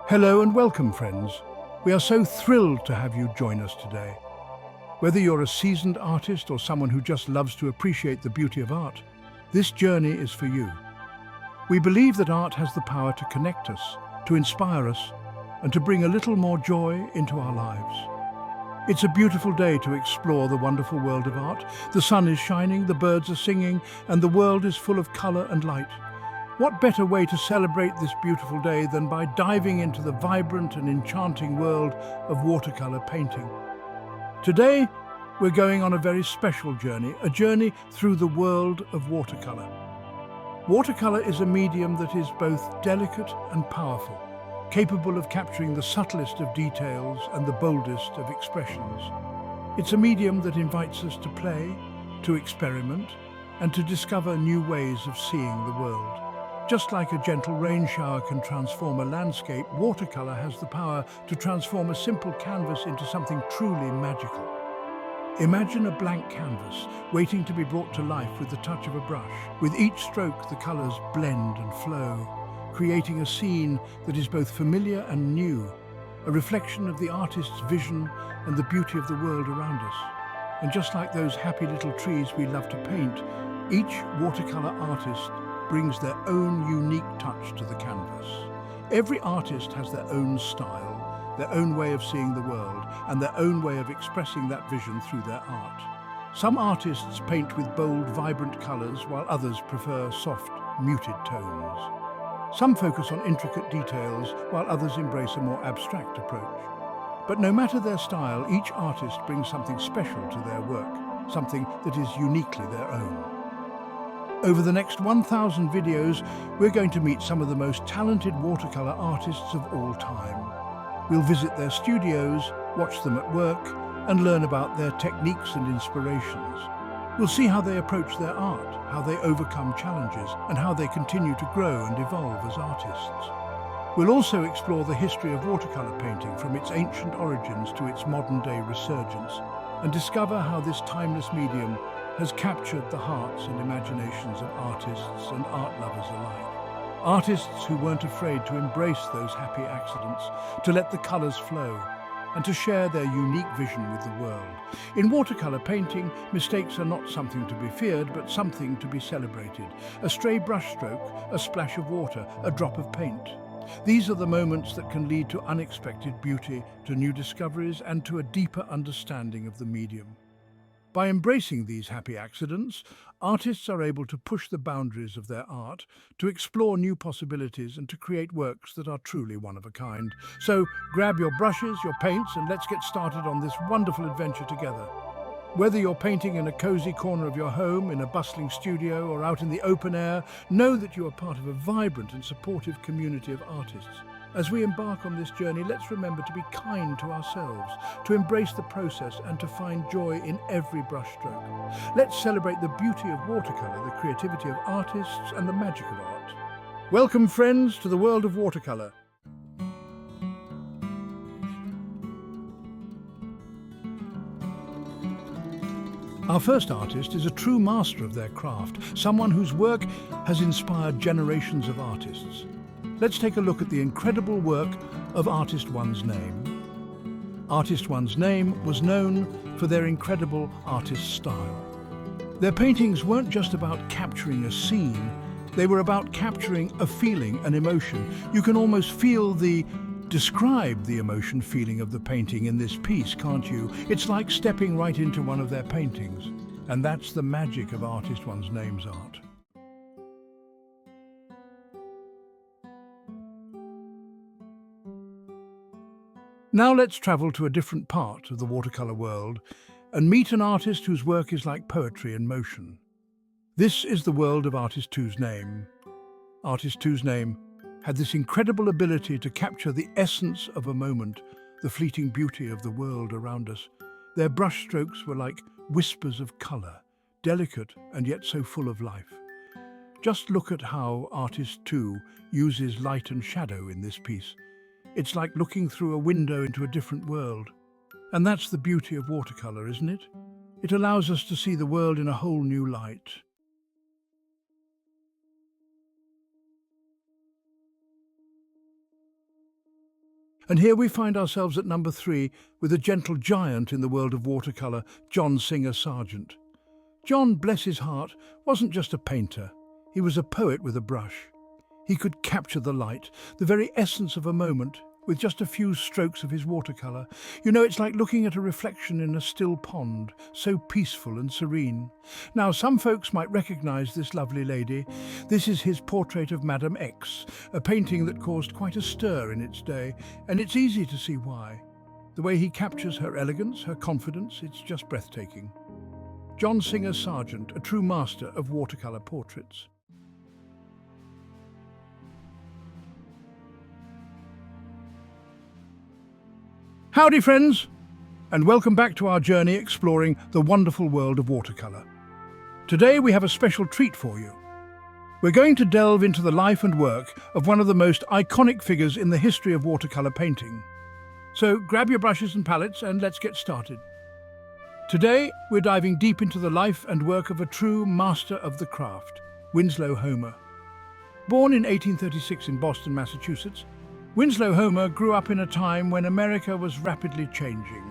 Hello and welcome, friends. We are so thrilled to have you join us today. Whether you're a seasoned artist or someone who just loves to appreciate the beauty of art, this journey is for you. We believe that art has the power to connect us, to inspire us, and to bring a little more joy into our lives. It's a beautiful day to explore the wonderful world of art. The sun is shining, the birds are singing, and the world is full of color and light. What better way to celebrate this beautiful day than by diving into the vibrant and enchanting world of watercolor painting? Today, we're going on a very special journey, a journey through the world of watercolor. Watercolor is a medium that is both delicate and powerful, capable of capturing the subtlest of details and the boldest of expressions. It's a medium that invites us to play, to experiment, and to discover new ways of seeing the world. Just like a gentle rain shower can transform a landscape, watercolor has the power to transform a simple canvas into something truly magical. Imagine a blank canvas waiting to be brought to life with the touch of a brush. With each stroke, the colors blend and flow, creating a scene that is both familiar and new, a reflection of the artist's vision and the beauty of the world around us. And just like those happy little trees we love to paint, each watercolor artist brings their own unique touch to the canvas. Every artist has their own style, their own way of seeing the world, and their own way of expressing that vision through their art. Some artists paint with bold, vibrant colors, while others prefer soft, muted tones. Some focus on intricate details, while others embrace a more abstract approach. But no matter their style, each artist brings something special to their work, something that is uniquely their own. Over the next 1,000 videos, we're going to meet some of the most talented watercolor artists of all time. We'll visit their studios, watch them at work, and learn about their techniques and inspirations. We'll see how they approach their art, how they overcome challenges, and how they continue to grow and evolve as artists. We'll also explore the history of watercolor painting from its ancient origins to its modern-day resurgence, and discover how this timeless medium has captured the hearts and imaginations of artists and art lovers alike. Artists who weren't afraid to embrace those happy accidents, to let the colors flow, and to share their unique vision with the world. In watercolor painting, mistakes are not something to be feared, but something to be celebrated. A stray brushstroke, a splash of water, a drop of paint. These are the moments that can lead to unexpected beauty, to new discoveries, and to a deeper understanding of the medium. By embracing these happy accidents, artists are able to push the boundaries of their art, to explore new possibilities, and to create works that are truly one of a kind. So grab your brushes, your paints, and let's get started on this wonderful adventure together. Whether you're painting in a cozy corner of your home, in a bustling studio, or out in the open air, know that you are part of a vibrant and supportive community of artists. As we embark on this journey, let's remember to be kind to ourselves, to embrace the process and to find joy in every brushstroke. Let's celebrate the beauty of watercolor, the creativity of artists, and the magic of art. Welcome, friends, to the world of watercolor. Our first artist is a true master of their craft, someone whose work has inspired generations of artists. Let's take a look at the incredible work of Artist One's Name. Artist One's Name was known for their incredible artist style. Their paintings weren't just about capturing a scene, they were about capturing a feeling, an emotion. You can almost describe the emotion feeling of the painting in this piece, can't you? It's like stepping right into one of their paintings. And that's the magic of Artist One's Name's art. Now let's travel to a different part of the watercolor world and meet an artist whose work is like poetry in motion. This is the world of Artist Two's Name. Artist Two's Name had this incredible ability to capture the essence of a moment, the fleeting beauty of the world around us. Their brushstrokes were like whispers of color, delicate and yet so full of life. Just look at how Artist Two uses light and shadow in this piece. It's like looking through a window into a different world. And that's the beauty of watercolor, isn't it? It allows us to see the world in a whole new light. And here we find ourselves at number 3 with a gentle giant in the world of watercolour, John Singer Sargent. John, bless his heart, wasn't just a painter. He was a poet with a brush. He could capture the light, the very essence of a moment, with just a few strokes of his watercolour. You know, it's like looking at a reflection in a still pond, so peaceful and serene. Now, some folks might recognise this lovely lady. This is his portrait of Madame X, a painting that caused quite a stir in its day, and it's easy to see why. The way he captures her elegance, her confidence, it's just breathtaking. John Singer Sargent, a true master of watercolour portraits. Howdy friends, and welcome back to our journey exploring the wonderful world of watercolour. Today we have a special treat for you. We're going to delve into the life and work of one of the most iconic figures in the history of watercolour painting. So grab your brushes and palettes and let's get started. Today we're diving deep into the life and work of a true master of the craft, Winslow Homer. Born in 1836 in Boston, Massachusetts, Winslow Homer grew up in a time when America was rapidly changing.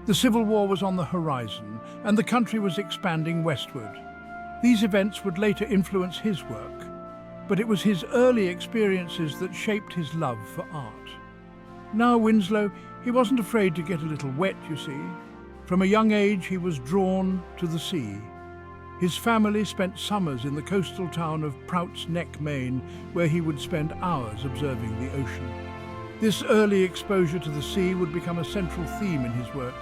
The Civil War was on the horizon, and the country was expanding westward. These events would later influence his work, but it was his early experiences that shaped his love for art. Now Winslow, he wasn't afraid to get a little wet, you see. From a young age, he was drawn to the sea. His family spent summers in the coastal town of Prout's Neck, Maine, where he would spend hours observing the ocean. This early exposure to the sea would become a central theme in his work.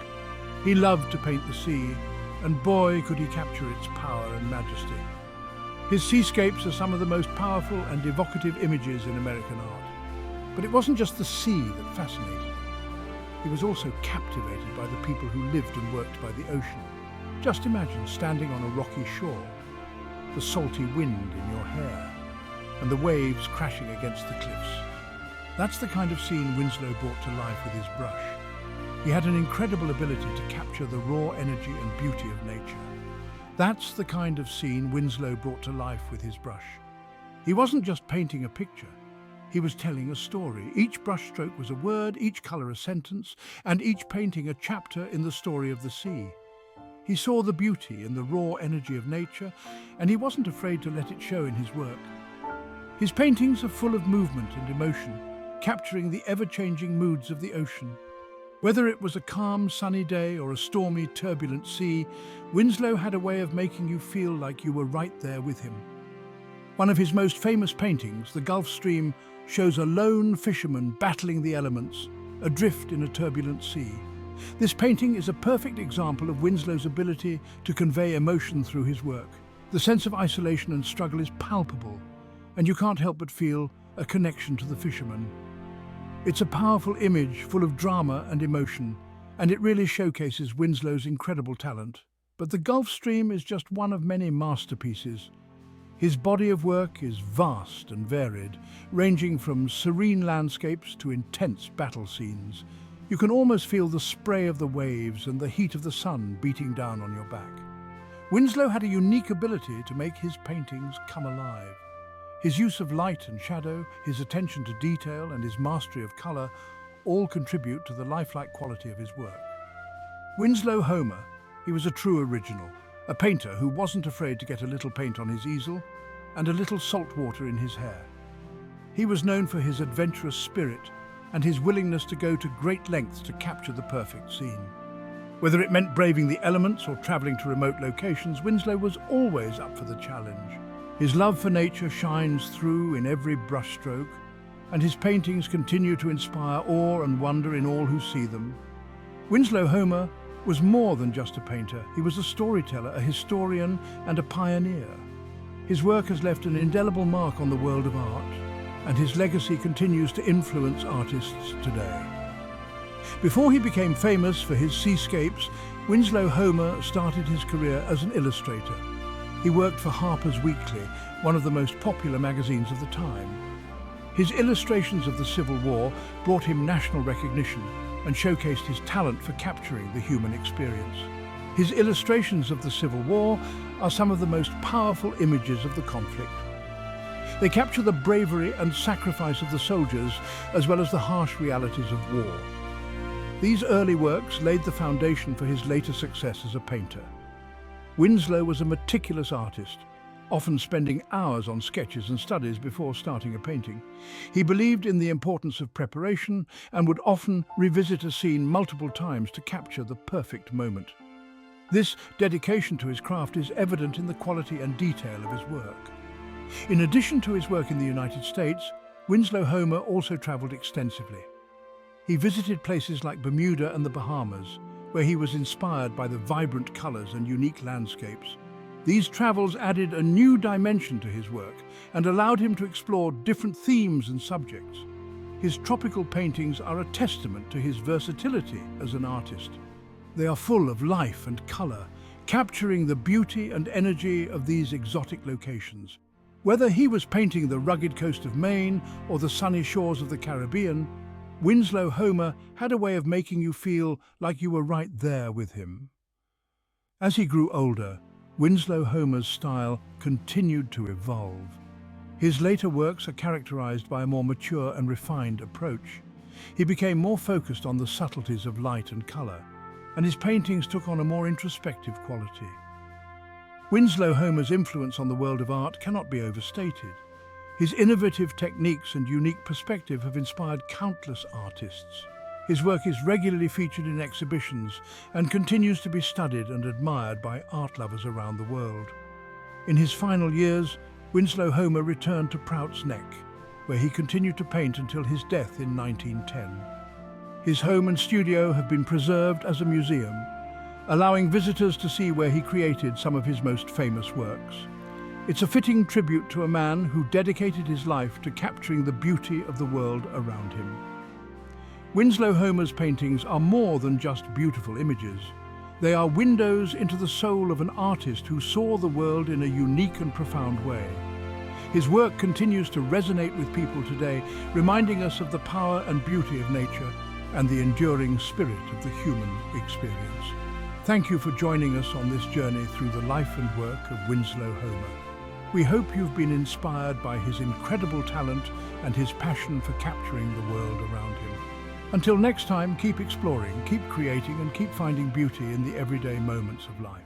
He loved to paint the sea, and boy could he capture its power and majesty. His seascapes are some of the most powerful and evocative images in American art. But it wasn't just the sea that fascinated him. He was also captivated by the people who lived and worked by the ocean. Just imagine standing on a rocky shore, the salty wind in your hair, and the waves crashing against the cliffs. That's the kind of scene Winslow brought to life with his brush. He had an incredible ability to capture the raw energy and beauty of nature. That's the kind of scene Winslow brought to life with his brush. He wasn't just painting a picture, he was telling a story. Each brushstroke was a word, each colour a sentence, and each painting a chapter in the story of the sea. He saw the beauty and the raw energy of nature, and he wasn't afraid to let it show in his work. His paintings are full of movement and emotion, capturing the ever-changing moods of the ocean. Whether it was a calm, sunny day or a stormy, turbulent sea, Winslow had a way of making you feel like you were right there with him. One of his most famous paintings, the Gulf Stream, shows a lone fisherman battling the elements, adrift in a turbulent sea. This painting is a perfect example of Winslow's ability to convey emotion through his work. The sense of isolation and struggle is palpable, and you can't help but feel a connection to the fisherman. It's a powerful image full of drama and emotion, and it really showcases Winslow's incredible talent. But the Gulf Stream is just one of many masterpieces. His body of work is vast and varied, ranging from serene landscapes to intense battle scenes. You can almost feel the spray of the waves and the heat of the sun beating down on your back. Winslow had a unique ability to make his paintings come alive. His use of light and shadow, his attention to detail, and his mastery of colour all contribute to the lifelike quality of his work. Winslow Homer, he was a true original, a painter who wasn't afraid to get a little paint on his easel and a little salt water in his hair. He was known for his adventurous spirit and his willingness to go to great lengths to capture the perfect scene. Whether it meant braving the elements or travelling to remote locations, Winslow was always up for the challenge. His love for nature shines through in every brushstroke, and his paintings continue to inspire awe and wonder in all who see them. Winslow Homer was more than just a painter. He was a storyteller, a historian, and a pioneer. His work has left an indelible mark on the world of art, and his legacy continues to influence artists today. Before he became famous for his seascapes, Winslow Homer started his career as an illustrator. He worked for Harper's Weekly, one of the most popular magazines of the time. His illustrations of the Civil War brought him national recognition and showcased his talent for capturing the human experience. His illustrations of the Civil War are some of the most powerful images of the conflict. They capture the bravery and sacrifice of the soldiers, as well as the harsh realities of war. These early works laid the foundation for his later success as a painter. Winslow was a meticulous artist, often spending hours on sketches and studies before starting a painting. He believed in the importance of preparation and would often revisit a scene multiple times to capture the perfect moment. This dedication to his craft is evident in the quality and detail of his work. In addition to his work in the United States, Winslow Homer also traveled extensively. He visited places like Bermuda and the Bahamas, where he was inspired by the vibrant colors and unique landscapes. These travels added a new dimension to his work and allowed him to explore different themes and subjects. His tropical paintings are a testament to his versatility as an artist. They are full of life and color, capturing the beauty and energy of these exotic locations. Whether he was painting the rugged coast of Maine or the sunny shores of the Caribbean, Winslow Homer had a way of making you feel like you were right there with him. As he grew older, Winslow Homer's style continued to evolve. His later works are characterized by a more mature and refined approach. He became more focused on the subtleties of light and color, and his paintings took on a more introspective quality. Winslow Homer's influence on the world of art cannot be overstated. His innovative techniques and unique perspective have inspired countless artists. His work is regularly featured in exhibitions and continues to be studied and admired by art lovers around the world. In his final years, Winslow Homer returned to Prout's Neck, where he continued to paint until his death in 1910. His home and studio have been preserved as a museum, allowing visitors to see where he created some of his most famous works. It's a fitting tribute to a man who dedicated his life to capturing the beauty of the world around him. Winslow Homer's paintings are more than just beautiful images. They are windows into the soul of an artist who saw the world in a unique and profound way. His work continues to resonate with people today, reminding us of the power and beauty of nature and the enduring spirit of the human experience. Thank you for joining us on this journey through the life and work of Winslow Homer. We hope you've been inspired by his incredible talent and his passion for capturing the world around him. Until next time, keep exploring, keep creating, and keep finding beauty in the everyday moments of life.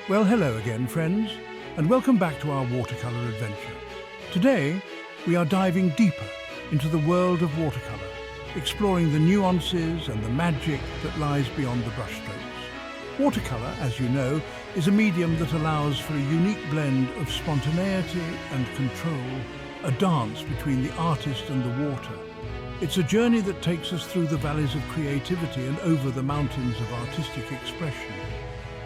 Well, hello again, friends, and welcome back to our watercolor adventure. Today, we are diving deeper into the world of watercolor, exploring the nuances and the magic that lies beyond the brushstrokes. Watercolor, as you know, is a medium that allows for a unique blend of spontaneity and control, a dance between the artist and the water. It's a journey that takes us through the valleys of creativity and over the mountains of artistic expression.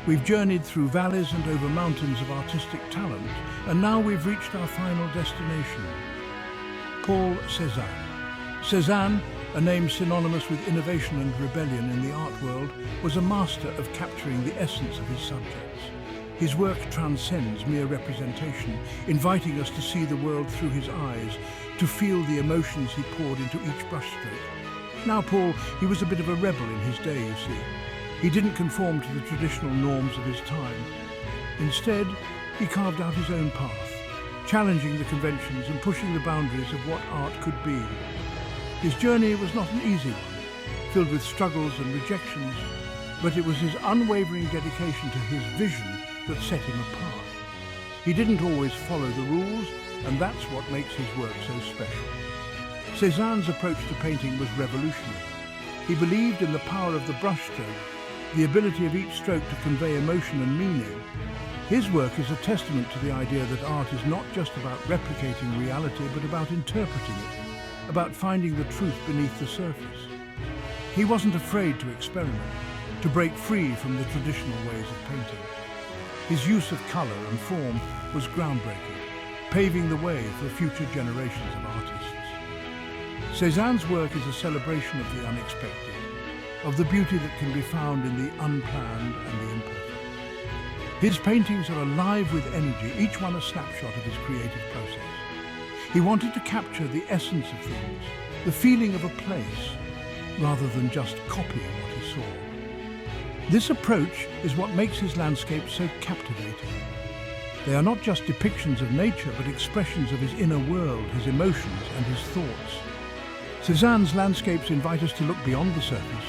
We've journeyed through valleys and over mountains of artistic talent, and now we've reached our final destination. Paul Cézanne. Cézanne, a name synonymous with innovation and rebellion in the art world, was a master of capturing the essence of his subjects. His work transcends mere representation, inviting us to see the world through his eyes, to feel the emotions he poured into each brushstroke. Now Paul, he was a bit of a rebel in his day, you see. He didn't conform to the traditional norms of his time. Instead, he carved out his own path, challenging the conventions and pushing the boundaries of what art could be. His journey was not an easy one, filled with struggles and rejections, but it was his unwavering dedication to his vision that set him apart. He didn't always follow the rules, and that's what makes his work so special. Cézanne's approach to painting was revolutionary. He believed in the power of the brushstroke, the ability of each stroke to convey emotion and meaning. His work is a testament to the idea that art is not just about replicating reality, but about interpreting it, about finding the truth beneath the surface. He wasn't afraid to experiment, to break free from the traditional ways of painting. His use of color and form was groundbreaking, paving the way for future generations of artists. Cézanne's work is a celebration of the unexpected, of the beauty that can be found in the unplanned and the imperfect. His paintings are alive with energy, each one a snapshot of his creative process. He wanted to capture the essence of things, the feeling of a place, rather than just copying what he saw. This approach is what makes his landscapes so captivating. They are not just depictions of nature, but expressions of his inner world, his emotions and his thoughts. Cézanne's landscapes invite us to look beyond the surface,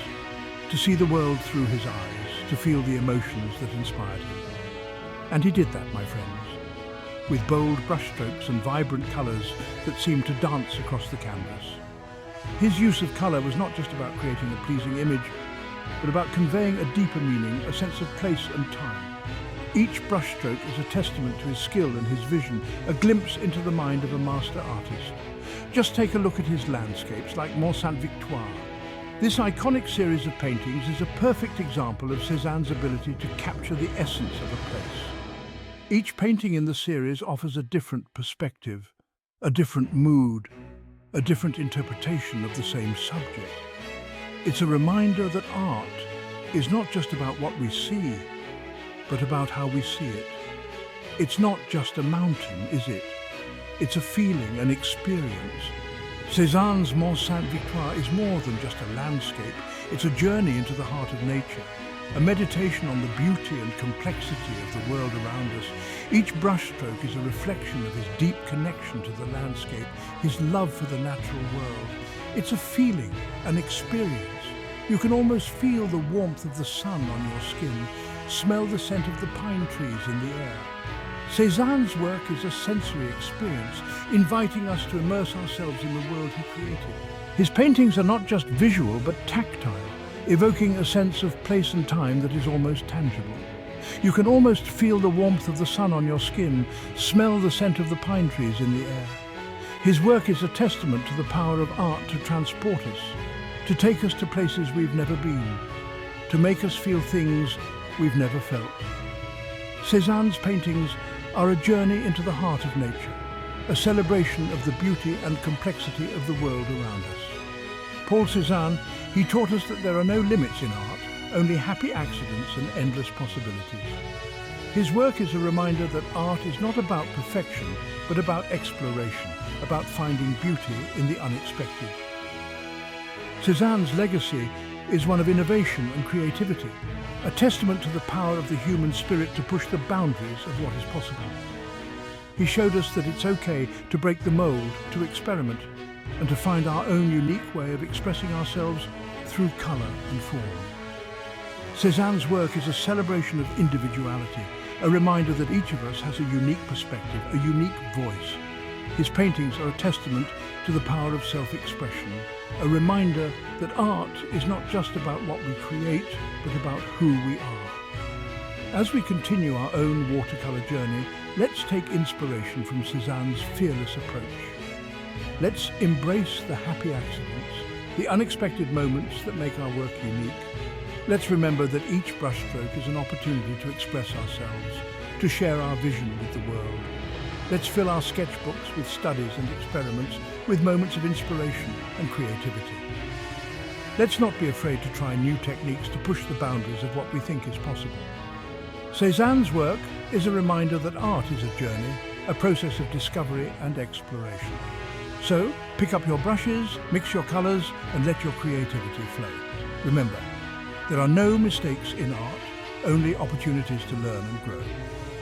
to see the world through his eyes, to feel the emotions that inspired him. And he did that, my friends, with bold brushstrokes and vibrant colours that seemed to dance across the canvas. His use of colour was not just about creating a pleasing image, but about conveying a deeper meaning, a sense of place and time. Each brushstroke is a testament to his skill and his vision, a glimpse into the mind of a master artist. Just take a look at his landscapes, like Mont Sainte-Victoire. This iconic series of paintings is a perfect example of Cézanne's ability to capture the essence of a place. Each painting in the series offers a different perspective, a different mood, a different interpretation of the same subject. It's a reminder that art is not just about what we see, but about how we see it. It's not just a mountain, is it? It's a feeling, an experience. Cézanne's Mont Sainte-Victoire is more than just a landscape. It's a journey into the heart of nature, a meditation on the beauty and complexity of the world around us. Each brushstroke is a reflection of his deep connection to the landscape, his love for the natural world. It's a feeling, an experience. You can almost feel the warmth of the sun on your skin, smell the scent of the pine trees in the air. Cézanne's work is a sensory experience, inviting us to immerse ourselves in the world he created. His paintings are not just visual, but tactile, evoking a sense of place and time that is almost tangible. You can almost feel the warmth of the sun on your skin, smell the scent of the pine trees in the air. His work is a testament to the power of art to transport us, to take us to places we've never been, to make us feel things we've never felt. Cézanne's paintings are a journey into the heart of nature, a celebration of the beauty and complexity of the world around us. Paul Cézanne, he taught us that there are no limits in art, only happy accidents and endless possibilities. His work is a reminder that art is not about perfection, but about exploration, about finding beauty in the unexpected. Cézanne's legacy is one of innovation and creativity, a testament to the power of the human spirit to push the boundaries of what is possible. He showed us that it's okay to break the mold, to experiment, and to find our own unique way of expressing ourselves through colour and form. Cézanne's work is a celebration of individuality, a reminder that each of us has a unique perspective, a unique voice. His paintings are a testament to the power of self-expression, a reminder that art is not just about what we create, but about who we are. As we continue our own watercolour journey, let's take inspiration from Cézanne's fearless approach. Let's embrace the happy accidents, the unexpected moments that make our work unique. Let's remember that each brushstroke is an opportunity to express ourselves, to share our vision with the world. Let's fill our sketchbooks with studies and experiments, with moments of inspiration and creativity. Let's not be afraid to try new techniques to push the boundaries of what we think is possible. Cézanne's work is a reminder that art is a journey, a process of discovery and exploration. So, pick up your brushes, mix your colours, and let your creativity flow. Remember, there are no mistakes in art, only opportunities to learn and grow.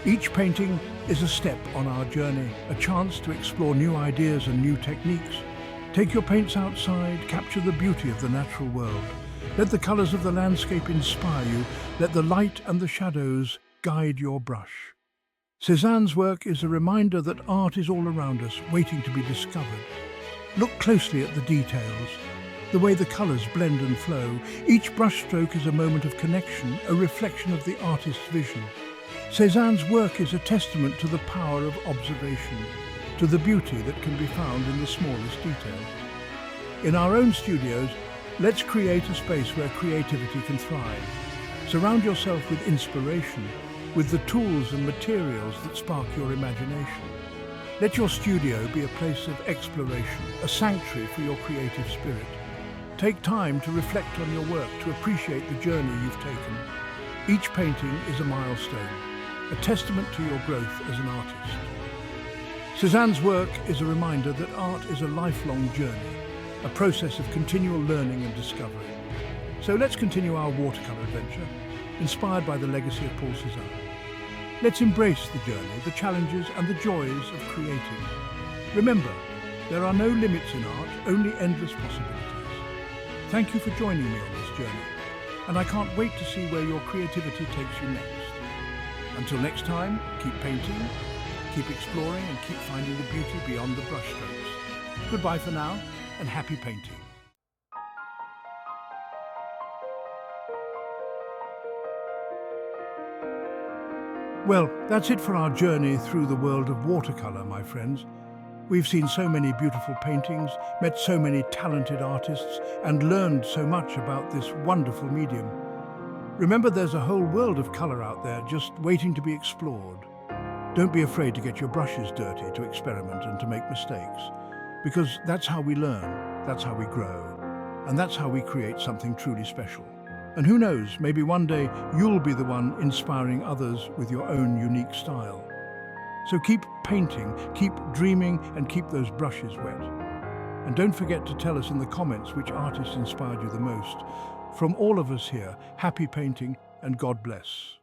Each painting is a step on our journey, a chance to explore new ideas and new techniques. Take your paints outside, capture the beauty of the natural world. Let the colours of the landscape inspire you. Let the light and the shadows guide your brush. Cézanne's work is a reminder that art is all around us, waiting to be discovered. Look closely at the details, the way the colours blend and flow. Each brushstroke is a moment of connection, a reflection of the artist's vision. Cézanne's work is a testament to the power of observation, to the beauty that can be found in the smallest detail. In our own studios, let's create a space where creativity can thrive. Surround yourself with inspiration, with the tools and materials that spark your imagination. Let your studio be a place of exploration, a sanctuary for your creative spirit. Take time to reflect on your work, to appreciate the journey you've taken. Each painting is a milestone, a testament to your growth as an artist. Cézanne's work is a reminder that art is a lifelong journey, a process of continual learning and discovery. So let's continue our watercolour adventure. inspired by the legacy of Paul Cézanne. Let's embrace the journey, the challenges and the joys of creating. Remember, there are no limits in art, only endless possibilities. Thank you for joining me on this journey, and I can't wait to see where your creativity takes you next. Until next time, keep painting, keep exploring, and keep finding the beauty beyond the brushstrokes. Goodbye for now, and happy painting. Well, that's it for our journey through the world of watercolor, my friends. We've seen so many beautiful paintings, met so many talented artists, and learned so much about this wonderful medium. Remember, there's a whole world of color out there just waiting to be explored. Don't be afraid to get your brushes dirty, to experiment and to make mistakes, because that's how we learn, that's how we grow, and that's how we create something truly special. And who knows, maybe one day you'll be the one inspiring others with your own unique style. So keep painting, keep dreaming, and keep those brushes wet. And don't forget to tell us in the comments which artist inspired you the most. From all of us here, happy painting and God bless.